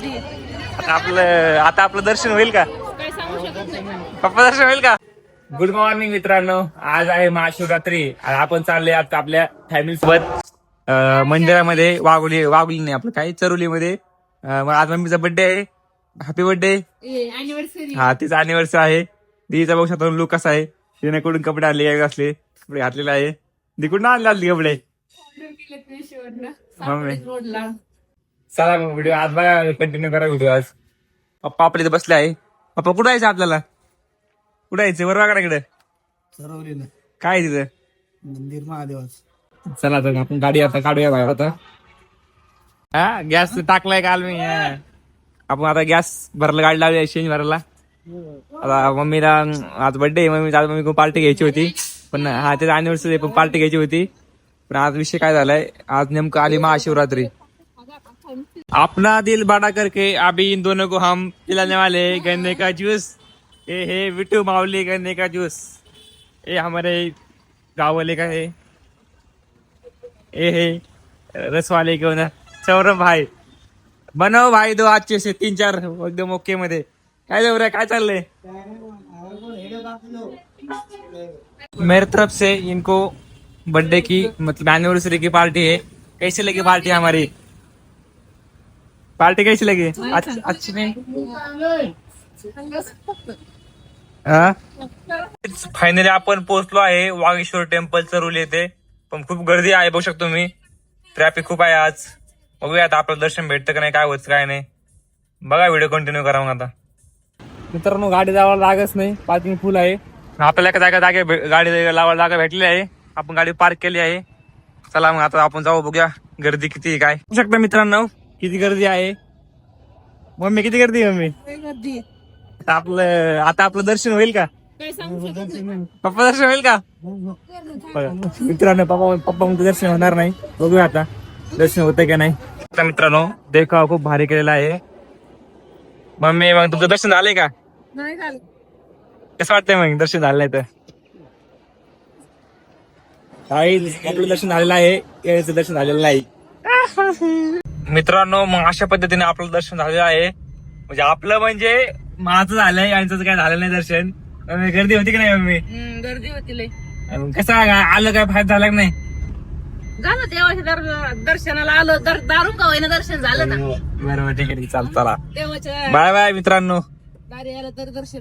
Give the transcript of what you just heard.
आता आपलं दर्शन होईल का? पप्पा दर्शन होईल का? गुड मॉर्निंग मित्रांनो, आज आहे महाशिवरात्री आणि आपण चालले आता आपल्या फॅमिली सोबत मंदिरामध्ये. वाघोली नाही आपलं काय चरोलीमध्ये. आज मम्मीचा बर्थडे आहे. Happy birthday. हा, तिचा अॅनिव्हर्सरी आहे. दीचा बघू शकतो लुक कसा आहे. तिने कडून कपडे आणले असले कपडे घातलेले आहे. तिकडून आणले कपडे मम्मी. चला मग व्हिडिओ आज बघा, कंटिन्यू करा व्हिडिओ आज. पप्पा आपल्या इथे बसले आहे. पप्पा कुठं यायचं आपल्याला? कुठं यायचं? बरोबर कडे सरवलीला काय आहे तिथं? मंदिर महादेवाचं. चला तर आपण गाडी आता काढूया बाहेर आता. हा, गॅस टाकलाय काल मी. आपण आता गॅस भरला, गाडी लावली चेंज भरायला. आता मम्मीला आज बर्थडे, मम्मी पार्टी घ्यायची होती. पण हा त्याचा अॅनिव्हर्सरी पण पार्टी घ्यायची होती. पण आज विषय काय झालाय, आज नेमकं आली महाशिवरात्री. अपना दिल बड़ा करके अभी इन दोनों को हम पिलाने वाले गन्ने का जूस. ये है विटू मावली गन्ने का जूस. ये हमारे गाँव वाले का है. ये है रस वाले को ना सौरभ भाई. बनव भाई दो अच्छे से 3-4 एकदम ओके मध्ये. काय जरूर काय चाललंय? मेरे तरफ से इनको बर्थडे की मतलब एनिवर्सरी की पार्टी है. कैसे लगी पार्टी हमारी? पार्टी कैसी लगी? अच्छी नहीं? फायनली आपण पोहोचलो आहे वागेश्वर टेम्पल चरोली येथे. पण खूप गर्दी आहे, बघू शकतो मी. ट्रॅफिक खूप आहे आज. बघूया आता आपलं दर्शन भेटतं का नाही, काय होतं काय नाही. बघा व्हिडिओ कंटिन्यू करा मग. आता मित्रांनो, गाडी लावायला लागच नाही, पार्किंग फुल आहे. आपल्याला एका गाडी लावायला जागा भेटली आहे. आपण गाडी पार्क केली आहे. चला मग आता आपण जाऊ, बघूया गर्दी किती काय. बघू शकता मित्रांनो किती गर्दी आहे. मम्मी किती गर्दी आहे मम्मी? आता आपलं दर्शन होईल का? पप्पा दर्शन होईल का? मित्रांनो पप्पा दर्शन होणार नाही. बघूया आता दर्शन होतंय का नाही. मित्रांनो देखावा खूप भारी केलेला आहे. मम्मी मग तुमचं दर्शन झालंय का? नाही झालं. कसं वाटतंय मग दर्शन झालं नाही तर? आपलं दर्शन झालेलं आहे, याचं दर्शन झालेलं नाही. मित्रांनो मग अशा पद्धतीने आपलं दर्शन झालेलं आहे. म्हणजे आपलं म्हणजे माझं झालंय, यांचं काय झालं नाही दर्शन. गर्दी होती की नाही मम्मी? गर्दी होती लय. कसं आलं, काय फायदा झाला की नाही? झालं देवाच्या दर्शनाला आलो तर दारू का होईना दर्शन झालं ना. बरोबर, ठीक आहे, चला देवाच्या बाय बाय मित्रांनो. दारी आलं तर दर्शन